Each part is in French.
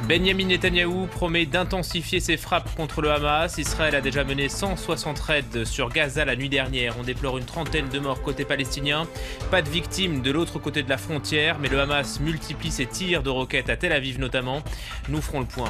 Benyamin Netanyahou promet d'intensifier ses frappes contre le Hamas. Israël a déjà mené 160 raids sur Gaza la nuit dernière. On déplore une trentaine de morts côté palestinien. Pas de victimes de l'autre côté de la frontière, mais le Hamas multiplie ses tirs de roquettes à Tel Aviv notamment. Nous ferons le point.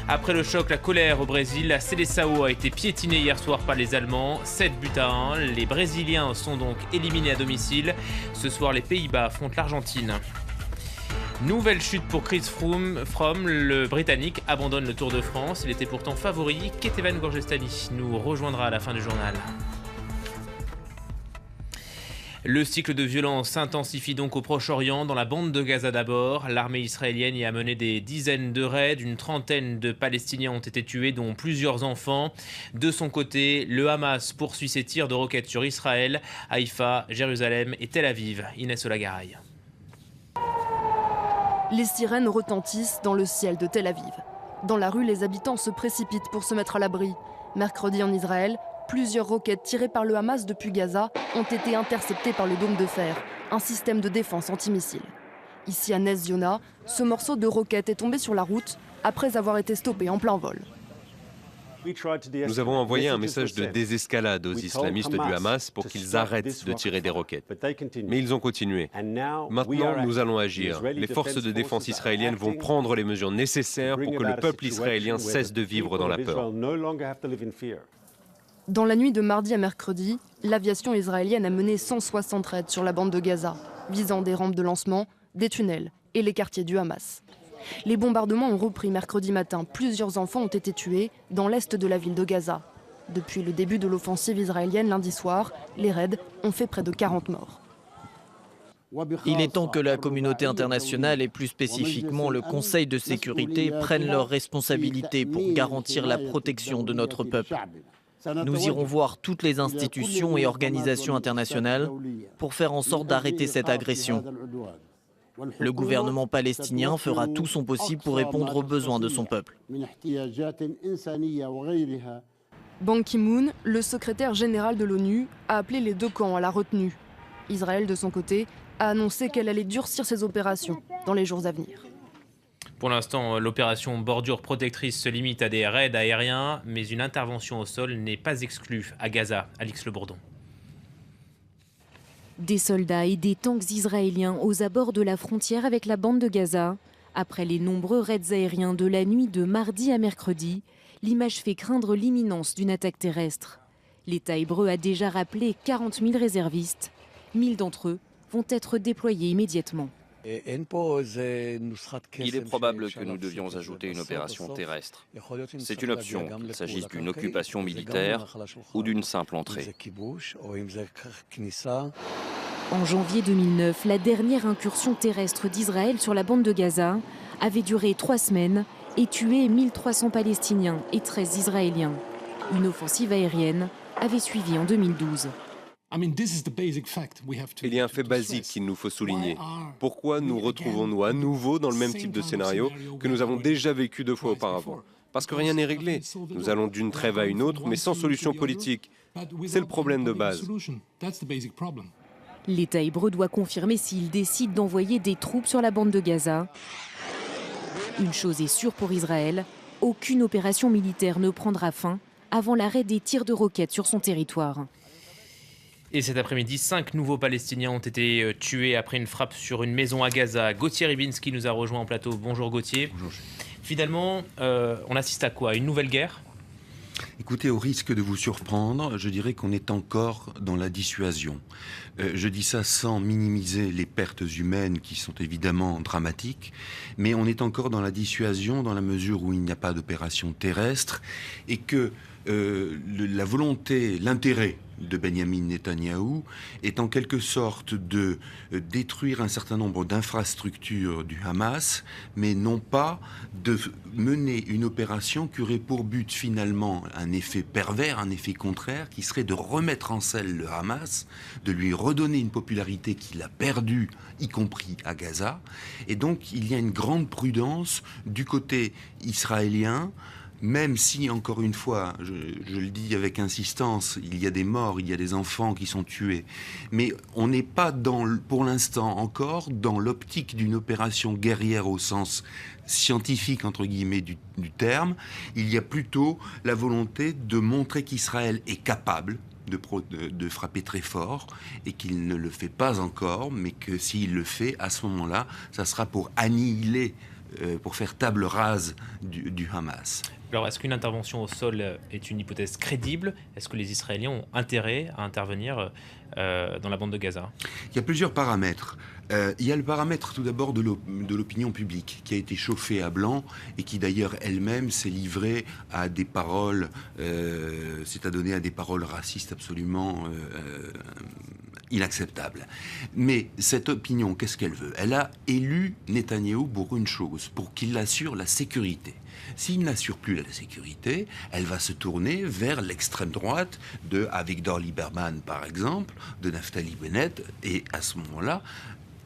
Après le choc, la colère au Brésil, la Seleção a été piétinée hier soir par les Allemands, 7-1. Les Brésiliens sont donc éliminés à domicile. Ce soir, les Pays-Bas affrontent l'Argentine. Nouvelle chute pour Chris Froome, le Britannique abandonne le Tour de France. Il était pourtant favori. Ketevan Gorgestani nous rejoindra à la fin du journal. Le cycle de violence s'intensifie donc au Proche-Orient, dans la bande de Gaza d'abord. L'armée israélienne y a mené des dizaines de raids. Une trentaine de Palestiniens ont été tués, dont plusieurs enfants. De son côté, le Hamas poursuit ses tirs de roquettes sur Israël, Haïfa, Jérusalem et Tel Aviv. Inès Olagaray. Les sirènes retentissent dans le ciel de Tel Aviv. Dans la rue, les habitants se précipitent pour se mettre à l'abri. Mercredi en Israël, plusieurs roquettes tirées par le Hamas depuis Gaza ont été interceptées par le dôme de fer, un système de défense antimissile. Ici à Nez Ziona, ce morceau de roquette est tombé sur la route après avoir été stoppé en plein vol. Nous avons envoyé un message de désescalade aux islamistes du Hamas pour qu'ils arrêtent de tirer des roquettes. Mais ils ont continué. Maintenant, nous allons agir. Les forces de défense israéliennes vont prendre les mesures nécessaires pour que le peuple israélien cesse de vivre dans la peur. Dans la nuit de mardi à mercredi, l'aviation israélienne a mené 160 raids sur la bande de Gaza, visant des rampes de lancement, des tunnels et les quartiers du Hamas. Les bombardements ont repris mercredi matin. Plusieurs enfants ont été tués dans l'est de la ville de Gaza. Depuis le début de l'offensive israélienne lundi soir, les raids ont fait près de 40 morts. Il est temps que la communauté internationale et plus spécifiquement le Conseil de sécurité prennent leurs responsabilités pour garantir la protection de notre peuple. Nous irons voir toutes les institutions et organisations internationales pour faire en sorte d'arrêter cette agression. Le gouvernement palestinien fera tout son possible pour répondre aux besoins de son peuple. Ban Ki-moon, le secrétaire général de l'ONU, a appelé les deux camps à la retenue. Israël, de son côté, a annoncé qu'elle allait durcir ses opérations dans les jours à venir. Pour l'instant, l'opération Bordure Protectrice se limite à des raids aériens, mais une intervention au sol n'est pas exclue à Gaza. Alix Le Bourdon. Des soldats et des tanks israéliens aux abords de la frontière avec la bande de Gaza. Après les nombreux raids aériens de la nuit de mardi à mercredi, l'image fait craindre l'imminence d'une attaque terrestre. L'État hébreu a déjà rappelé 40 000 réservistes. 1000 d'entre eux vont être déployés immédiatement. Il est probable que nous devions ajouter une opération terrestre. C'est une option, qu'il s'agisse d'une occupation militaire ou d'une simple entrée. En janvier 2009, la dernière incursion terrestre d'Israël sur la bande de Gaza avait duré 3 semaines et tué 1300 Palestiniens et 13 Israéliens. Une offensive aérienne avait suivi en 2012. Il y a un fait basique qu'il nous faut souligner. Pourquoi nous retrouvons-nous à nouveau dans le même type de scénario que nous avons déjà vécu 2 fois auparavant? Parce que rien n'est réglé. Nous allons d'une trêve à une autre, mais sans solution politique. C'est le problème de base. L'État hébreu doit confirmer s'il décide d'envoyer des troupes sur la bande de Gaza. Une chose est sûre pour Israël, aucune opération militaire ne prendra fin avant l'arrêt des tirs de roquettes sur son territoire. Et cet après-midi, 5 nouveaux Palestiniens ont été tués après une frappe sur une maison à Gaza. Gauthier Ribinski nous a rejoint en plateau. Bonjour Gauthier. Bonjour. Finalement, on assiste à quoi? Une nouvelle guerre? Écoutez, au risque de vous surprendre, je dirais qu'on est encore dans la dissuasion. Je dis ça sans minimiser les pertes humaines qui sont évidemment dramatiques, mais on est encore dans la dissuasion dans la mesure où il n'y a pas d'opération terrestre et que la volonté, l'intérêt de Benyamin Netanyahou est en quelque sorte de détruire un certain nombre d'infrastructures du Hamas, mais non pas de mener une opération qui aurait pour but finalement un effet pervers, un effet contraire, qui serait de remettre en selle le Hamas, de lui redonner une popularité qu'il a perdue, y compris à Gaza. Et donc il y a une grande prudence du côté israélien, même si, encore une fois, je le dis avec insistance, il y a des morts, il y a des enfants qui sont tués, mais on n'est pas pour l'instant encore dans l'optique d'une opération guerrière au sens scientifique, entre guillemets, du terme. Il y a plutôt la volonté de montrer qu'Israël est capable de frapper très fort et qu'il ne le fait pas encore, mais que s'il le fait, à ce moment-là, ça sera pour annihiler, pour faire table rase du Hamas. Alors, est-ce qu'une intervention au sol est une hypothèse crédible? Est-ce que les Israéliens ont intérêt à intervenir dans la bande de Gaza? Il y a plusieurs paramètres. Il y a le paramètre tout d'abord de l'opinion publique qui a été chauffée à blanc et qui d'ailleurs elle-même s'est livrée à des paroles, s'est adonnée à des paroles racistes absolument inacceptables. Mais cette opinion, qu'est-ce qu'elle veut? Elle a élu Netanyahou pour une chose, pour qu'il assure la sécurité. S'il n'assure plus la sécurité, elle va se tourner vers l'extrême droite de Avigdor Lieberman, par exemple, de Naftali Bennett, et à ce moment-là,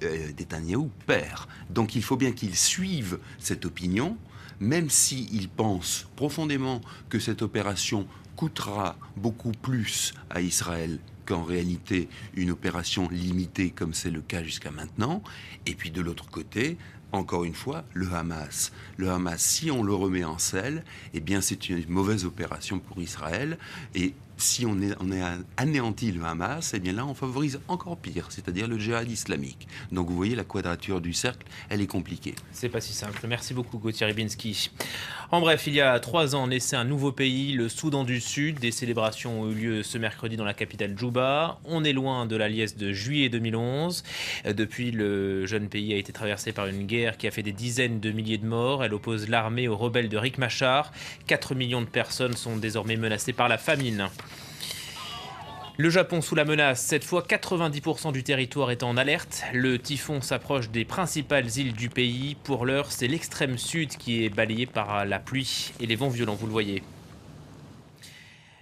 Netanyahou perd. Donc il faut bien qu'il suive cette opinion, même s'il pense profondément que cette opération coûtera beaucoup plus à Israël qu'en réalité une opération limitée comme c'est le cas jusqu'à maintenant. Et puis de l'autre côté, encore une fois, le Hamas. Le Hamas, si on le remet en selle, eh bien c'est une mauvaise opération pour Israël. Et si on anéantit le Hamas, eh bien là on favorise encore pire, c'est-à-dire le djihad islamique. Donc vous voyez, la quadrature du cercle, elle est compliquée. C'est pas si simple. Merci beaucoup Gauthier Rybinski. En bref, il y a 3 ans naissait un nouveau pays, le Soudan du Sud. Des célébrations ont eu lieu ce mercredi dans la capitale Djouba. On est loin de la liesse de juillet 2011. Depuis, le jeune pays a été traversé par une guerre qui a fait des dizaines de milliers de morts. Elle oppose l'armée aux rebelles de Riek Machar. 4 millions de personnes sont désormais menacées par la famine. Le Japon sous la menace, cette fois 90% du territoire est en alerte. Le typhon s'approche des principales îles du pays. Pour l'heure, c'est l'extrême sud qui est balayé par la pluie et les vents violents, vous le voyez.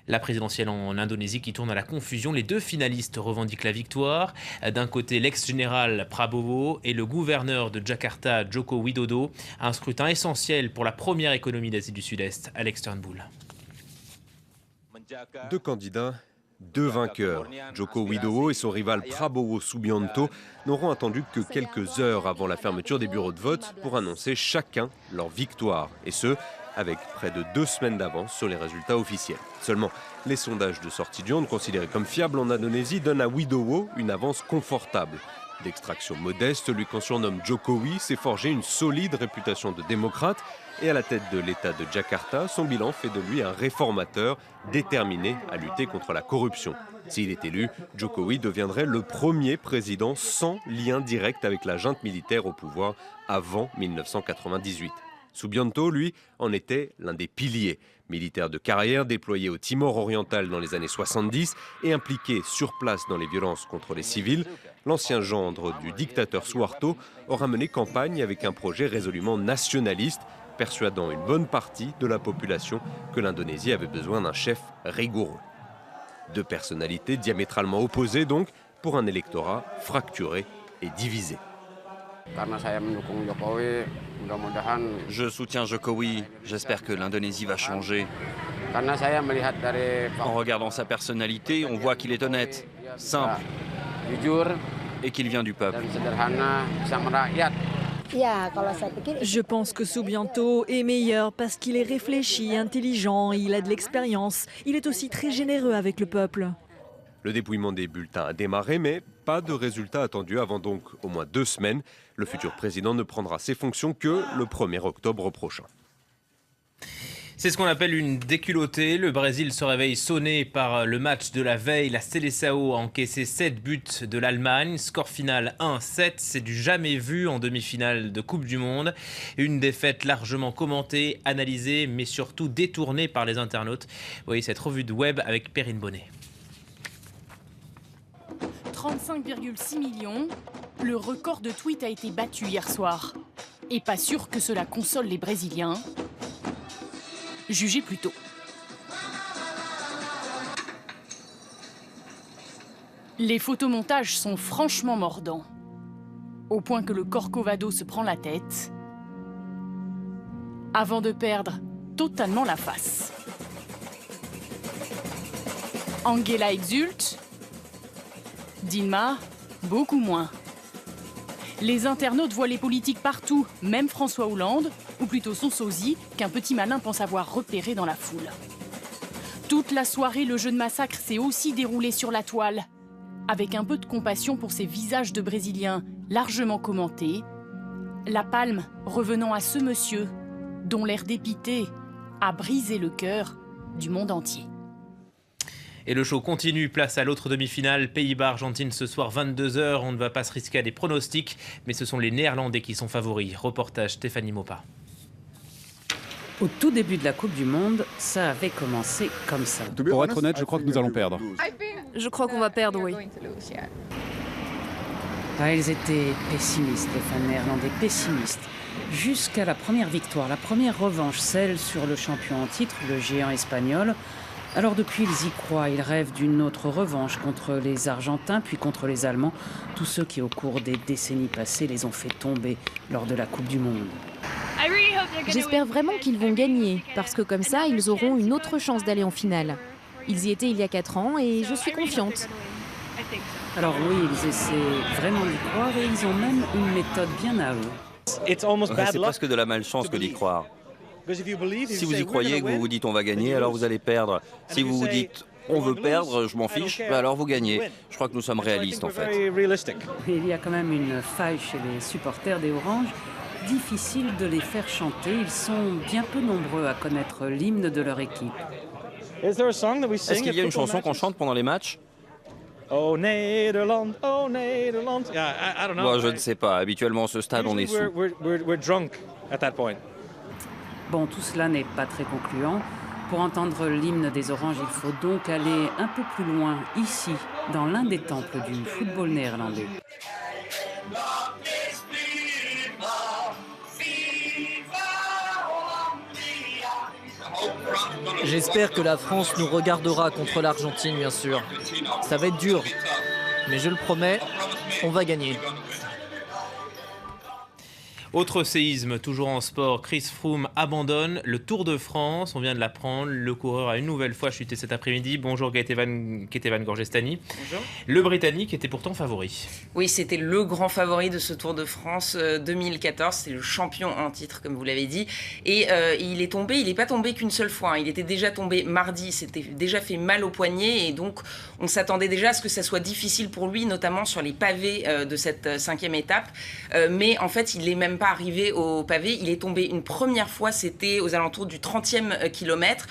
La présidentielle en Indonésie qui tourne à la confusion. Les 2 finalistes revendiquent la victoire. D'un côté, l'ex-général Prabowo et le gouverneur de Jakarta, Joko Widodo. Un scrutin essentiel pour la première économie d'Asie du Sud-Est. Alex Turnbull. 2 candidats, 2 vainqueurs. Joko Widodo et son rival Prabowo Subianto n'auront attendu que quelques heures avant la fermeture des bureaux de vote pour annoncer chacun leur victoire. Et ce, avec près de 2 semaines d'avance sur les résultats officiels. Seulement, les sondages de sortie d'urne considérés comme fiables en Indonésie donnent à Widodo une avance confortable. D'extraction modeste, lui qu'on surnomme Jokowi s'est forgé une solide réputation de démocrate et à la tête de l'État de Jakarta, son bilan fait de lui un réformateur déterminé à lutter contre la corruption. S'il est élu, Jokowi deviendrait le premier président sans lien direct avec la junte militaire au pouvoir avant 1998. Subianto, lui, en était l'un des piliers. Militaire de carrière déployé au Timor oriental dans les années 70 et impliqué sur place dans les violences contre les civils, l'ancien gendre du dictateur Suharto aura mené campagne avec un projet résolument nationaliste, persuadant une bonne partie de la population que l'Indonésie avait besoin d'un chef rigoureux. 2 personnalités diamétralement opposées donc, pour un électorat fracturé et divisé. Je soutiens Jokowi. J'espère que l'Indonésie va changer. En regardant sa personnalité, on voit qu'il est honnête, simple et qu'il vient du peuple. Je pense que Subianto est meilleur parce qu'il est réfléchi, intelligent, il a de l'expérience. Il est aussi très généreux avec le peuple. Le dépouillement des bulletins a démarré, mais pas de résultat attendu avant donc au moins 2 semaines. Le futur président ne prendra ses fonctions que le 1er octobre prochain. C'est ce qu'on appelle une déculottée. Le Brésil se réveille sonné par le match de la veille. La Seleção a encaissé 7 buts de l'Allemagne. Score final 1-7. C'est du jamais vu en demi-finale de Coupe du Monde. Une défaite largement commentée, analysée, mais surtout détournée par les internautes. Vous voyez cette revue de web avec Perrine Bonnet. 35,6 millions. Le record de tweets a été battu hier soir. Et pas sûr que cela console les Brésiliens. Jugez plutôt. Les photomontages sont franchement mordants. Au point que le Corcovado se prend la tête. Avant de perdre totalement la face. Angela exulte, Dilma, beaucoup moins. Les internautes voient les politiques partout, même François Hollande, ou plutôt son sosie, qu'un petit malin pense avoir repéré dans la foule. Toute la soirée, le jeu de massacre s'est aussi déroulé sur la toile, avec un peu de compassion pour ces visages de Brésiliens largement commentés, la palme revenant à ce monsieur dont l'air dépité a brisé le cœur du monde entier. Et le show continue, place à l'autre demi-finale, Pays-Bas-Argentine ce soir 22h. On ne va pas se risquer à des pronostics, mais ce sont les Néerlandais qui sont favoris. Reportage Stéphanie Mopa. Au tout début de la Coupe du Monde, ça avait commencé comme ça. Pour être honnête, je crois que nous allons perdre. Je crois qu'on va perdre, oui. Ah, ils étaient pessimistes, les fans néerlandais, pessimistes. Jusqu'à la première victoire, la première revanche, celle sur le champion en titre, le géant espagnol. Alors depuis, ils y croient, ils rêvent d'une autre revanche contre les Argentins, puis contre les Allemands, tous ceux qui, au cours des décennies passées, les ont fait tomber lors de la Coupe du Monde. J'espère vraiment qu'ils vont gagner, parce que comme ça, ils auront une autre chance d'aller en finale. Ils y étaient il y a 4 ans et je suis confiante. Alors oui, ils essaient vraiment d'y croire et ils ont même une méthode bien à eux. C'est presque de la malchance que d'y croire. Si vous y croyez, que vous vous dites on va gagner, alors vous allez perdre. Si vous vous dites on veut perdre, je m'en fiche, alors vous gagnez. Je crois que nous sommes réalistes en fait. Il y a quand même une faille chez les supporters des Oranges. Difficile de les faire chanter, ils sont bien peu nombreux à connaître l'hymne de leur équipe. Est-ce qu'il y a une chanson qu'on chante pendant les matchs? Oh Nederland, oh Nederland. Bon, je ne sais pas. Habituellement, à ce stade, on est sous. Bon, tout cela n'est pas très concluant. Pour entendre l'hymne des Oranges, il faut donc aller un peu plus loin, ici, dans l'un des temples du football néerlandais. J'espère que la France nous regardera contre l'Argentine, bien sûr. Ça va être dur, mais je le promets, on va gagner. Autre séisme, toujours en sport, Chris Froome abandonne le Tour de France. On vient de l'apprendre, le coureur a une nouvelle fois chuté cet après-midi. Bonjour Ketevan Gorgestani. Bonjour. Le Britannique était pourtant favori. Oui, c'était le grand favori de ce Tour de France 2014. C'est le champion en titre, comme vous l'avez dit. Et il est tombé, il n'est pas tombé qu'une seule fois. Il était déjà tombé mardi, s'était déjà fait mal au poignet. Et donc, on s'attendait déjà à ce que ça soit difficile pour lui, notamment sur les pavés de cette 5e étape. Mais en fait, il n'est même pas arrivé au pavé, il est tombé une première fois, c'était aux alentours du 30e kilomètre.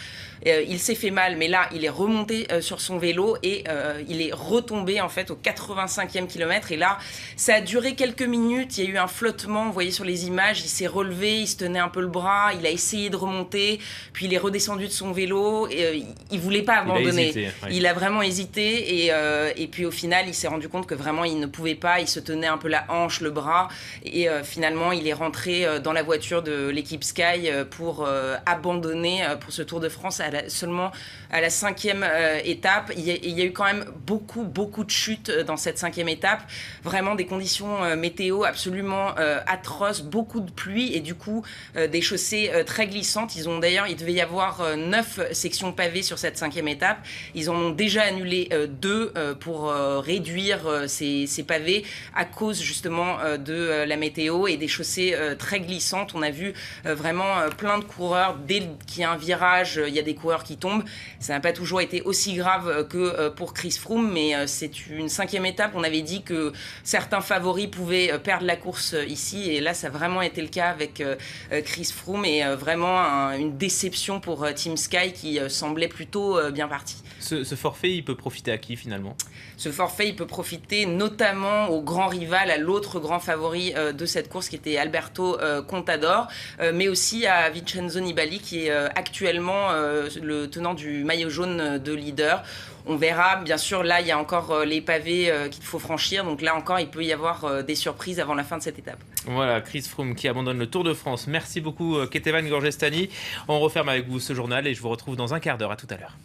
Il s'est fait mal, mais là, il est remonté sur son vélo et il est retombé en fait au 85e kilomètre. Et là, ça a duré quelques minutes. Il y a eu un flottement, vous voyez sur les images. Il s'est relevé, il se tenait un peu le bras, il a essayé de remonter, puis il est redescendu de son vélo. Et, il voulait pas abandonner. Il a vraiment hésité et puis au final, il s'est rendu compte que vraiment il ne pouvait pas. Il se tenait un peu la hanche, le bras et finalement, il est rentré dans la voiture de l'équipe Sky pour abandonner pour ce Tour de France. Seulement à la 5e étape. Il y a eu quand même beaucoup de chutes dans cette 5e étape. Vraiment des conditions météo absolument atroces, beaucoup de pluie et du coup des chaussées très glissantes. Il devait y avoir 9 sections pavées sur cette 5e étape. Ils en ont déjà annulé 2 pour réduire ces pavés à cause justement de la météo et des chaussées très glissantes. On a vu vraiment plein de coureurs. Dès qu'il y a un virage, il y a des coureurs qui tombent. Ça n'a pas toujours été aussi grave que pour Chris Froome, mais c'est une 5e étape. On avait dit que certains favoris pouvaient perdre la course ici, et là, ça a vraiment été le cas avec Chris Froome, et vraiment une déception pour Team Sky qui semblait plutôt bien parti. Ce forfait, il peut profiter à qui finalement ? Ce forfait, il peut profiter notamment au grand rival, à l'autre grand favori de cette course qui était Alberto Contador, mais aussi à Vincenzo Nibali qui est actuellement le tenant du maillot jaune de leader. On verra, bien sûr, là il y a encore les pavés qu'il faut franchir, donc là encore il peut y avoir des surprises avant la fin de cette étape. Voilà, Chris Froome qui abandonne le Tour de France. Merci beaucoup Ketevan Gorgestani. On referme avec vous ce journal et je vous retrouve dans un quart d'heure. À tout à l'heure.